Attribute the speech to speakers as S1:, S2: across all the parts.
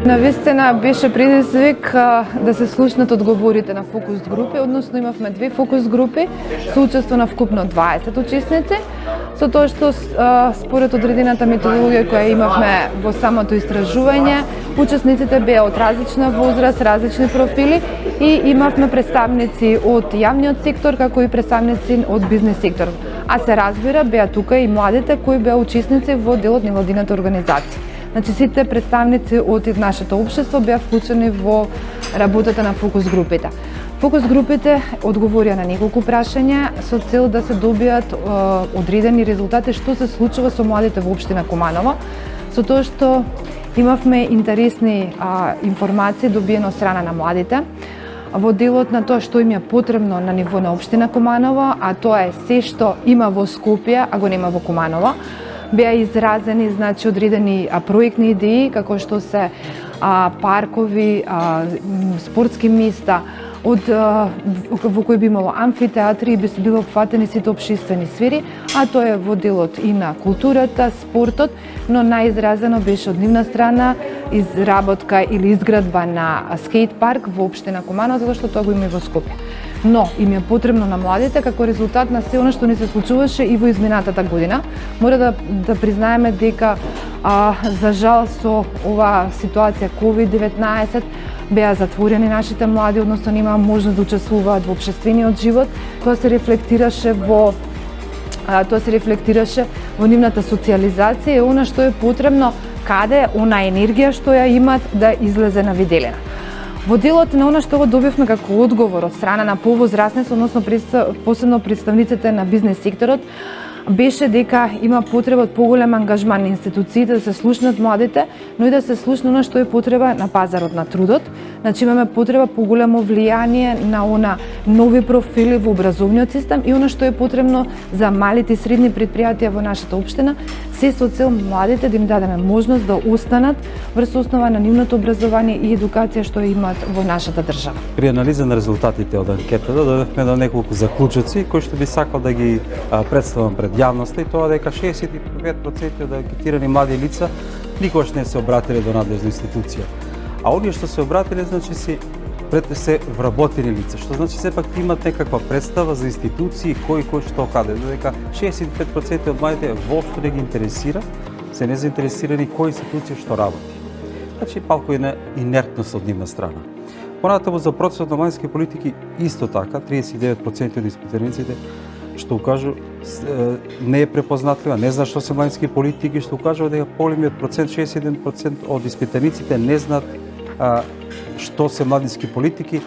S1: Навистина беше предизвик да се слушнат одговорите на фокус групи, односно имавме две фокус групи со учество на вкупно 20 учесници, со тоа што според одредената методологија која имавме во самото истражување, учесниците беа од различна возраст, различни профили и имавме представници од јавниот сектор како и представници од бизнес сектор. А се разбира, беа тука и младите кои беа учесници во делот невладината организација. Значи, сите представници од нашето општество беа вклучени во работата на фокус групите. Фокус групите одговорија на неколку прашања со цел да се добијат одредени резултати што се случува со младите во општина Куманово, со тоа што имавме интересни информации добиено од страна на младите во делот на тоа што им е потребно на ниво на општина Куманово, а тоа е се што има во Скопје, а го нема во Куманово. Беа изразени одредени проектни идеи како што се паркови, спортски места во кои би имало амфитеатри и би било опфатени сите општествени сфери, а тоа е во делот и на културата, спортот, но најизразено беше од нивна страна изработка или изградба на скейт парк во општина Куманово, затоа што тоа го има и во Скопје. Но им е потребно на младите како резултат на се она што ни се случуваше и во изминатата година. Мора да признаеме дека за жал со оваа ситуација COVID-19 беа затворени нашите млади, односно немаа можност да учествуваат во општествениот живот. Тоа се рефлектираше во нивната социјализација и она што е потребно, каде она енергија што ја имат да излезе на виделина. Во делот на она што го добивме како одговор од страна на повозрастните, односно посебно представниците на бизнес секторот, беше дека има потреба од поголем ангажман на институциите да се слушнат младите, но и да се слушне она што е потреба на пазарот на трудот. Значи имаме потреба поголемо влијание на нови профили во образовниот систем и она што е потребно за малите и средни предпријатија во нашата општина, се со цел младите да им дадеме можност да останат врз основа на нивното образование и едукација што имаат во нашата држава.
S2: При анализа на резултатите од анкетата дојдовме до неколку заклучоци кои што би сакал да ги представам пред јавноста, и тоа дека 65% од анкетирани млади лица никогаш не се обратиле до надлежна институција. А оние што се обратиле, значи се вработени лица, што значи сепак имат некаква представа за институции, кој што каде. Дека 65% од младите воопшто не ги интересира, се незаинтересирани која институција што работи. Значи малку една инертност од нивна страна. Понатаму за процесот на младински политики исто така, 39% од испитаниците што укажу не е препознатлива, не знае што се младински политики, што укажува дека поголемиот процент, 61% од испитаниците не знаат што се младински политики.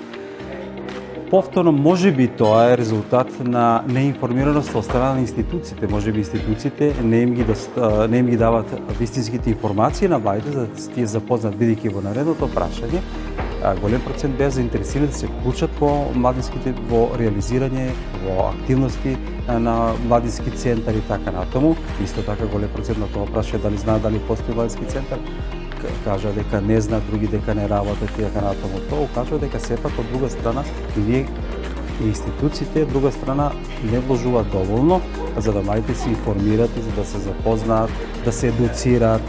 S2: Повторно, можеби тоа е резултат на неинформираност од страна на институциите. Можеби институциите не им ги дават вистинските информации на младите, за да тие запознат, бидејќи во наредното прашање голем процент беа заинтересирани да се вклучат во реализирање, во активности на младински центар и така натаму. Исто така голем процент на тоа прашање дали знаат дали постои младински центар, кажа дека не знаат, други дека не работат и така натаму. Тоа укажува дека сепак од друга страна и институциите, од друга страна не вложуваат доволно за да младите се информираат и за да се запознаат, да се едуцираат.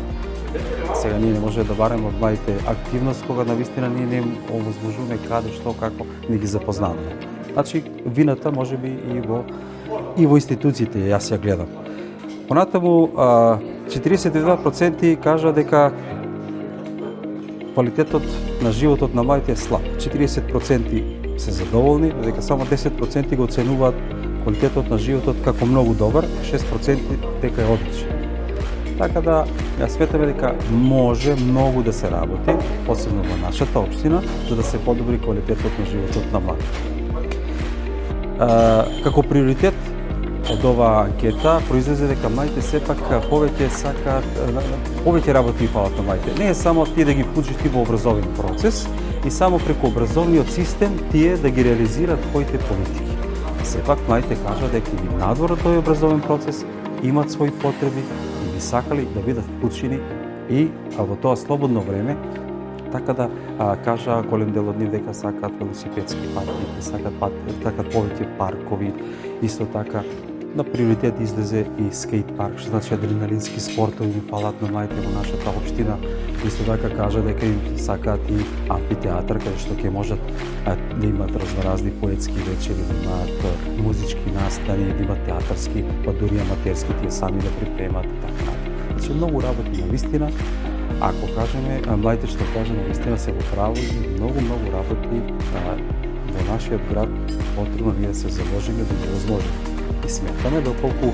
S2: Сега ние не може да бараме од младите активност кога навистина ние не овозможуваме каде, што, како не ги запознаваме. Значи вината можеби и во институциите, јас ја гледам. Понатаму 42% кажа дека квалитетот на животот на младите е слаб. 40% се задоволни, дека само 10% го оценуваат квалитетот на животот како многу добар, 6% дека е одличен. Така да, ја сметаме дека може многу да се работи, посебно во нашата општина, за да се подобри квалитетот на животот на младите. Како приоритет од оваа анкета произлезе дека младите сепак повеќе работи и фалат на младите. Не е само тие да ги вклучиш во образовен процес и само преку образовниот систем тие да ги реализираат своите политики. Сепак младите кажат дека и надвор од тој образовен процес имаат своји потреби и би сакали да бидат вклучени и во тоа слободно време, така да кажа голем дел од нив дека сакаат велосипедски патки, сакаат повеќе паркови, исто така на приоритет излезе и скейт парк, што значи адреналински спортови им фалат на младите во нашата општина. Исто така кажа дека им сакаат и амфитеатар, каде што ќе можат да имаат разноразни поетски вечери, да имаат музички настани, да имаат театарски, па дури аматерски тие сами да припремат и така. Значи многу работи на вистина. Ако кажеме, младите што кажа на вистина се во право и многу работи во нашиот град потребно ние да се заложиме да ги возможиме. И сметаме доколку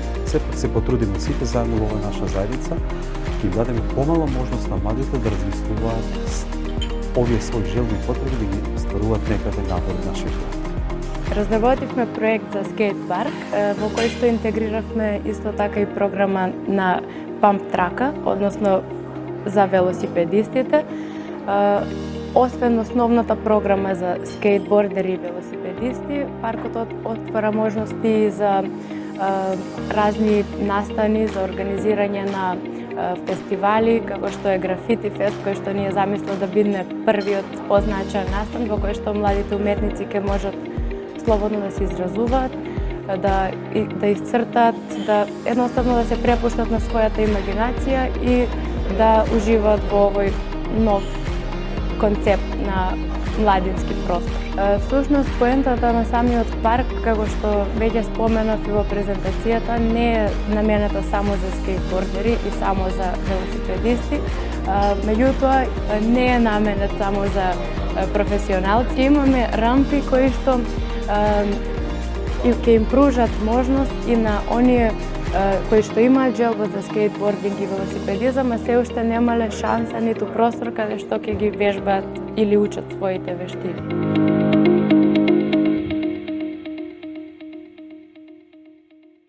S2: се потрудиме сите заедно во оваа наша заедница, ќе им дадеме помала можност на младите да размислуваат овие своји желни потреби да ги остваруваат некаде надвор нашиот град.
S3: Разработивме проект за скейт парк, во кој што интегриравме исто така и програма на памп трака, односно за велосипедистите. Освен основната програма за скейтбордери и велосипедисти, паркот отвара можности за разни настани, за организирање на фестивали, како што е Графити фест, кој што ни е замислил да биде првиот означаен настан во кој што младите уметници ќе можат слободно да се изразуваат, да исцртат, да едноставно да се препуштат на својата имагинација и да уживаат во овој нов концепт на младински простор. Всушност, поентата на самиот парк, како што веќе споменав и во презентацијата, не е наменета само за скейтбордери и само за велосипедисти, меѓутоа не е наменет само за професионалци. Имаме рампи кои што ќе им пружат можност и на оние кои што имаат желба за скейтбординг и велосипедизам, а се уште немале шанса ниту простор каде што ќе ги вежбаат или учат своите вештини.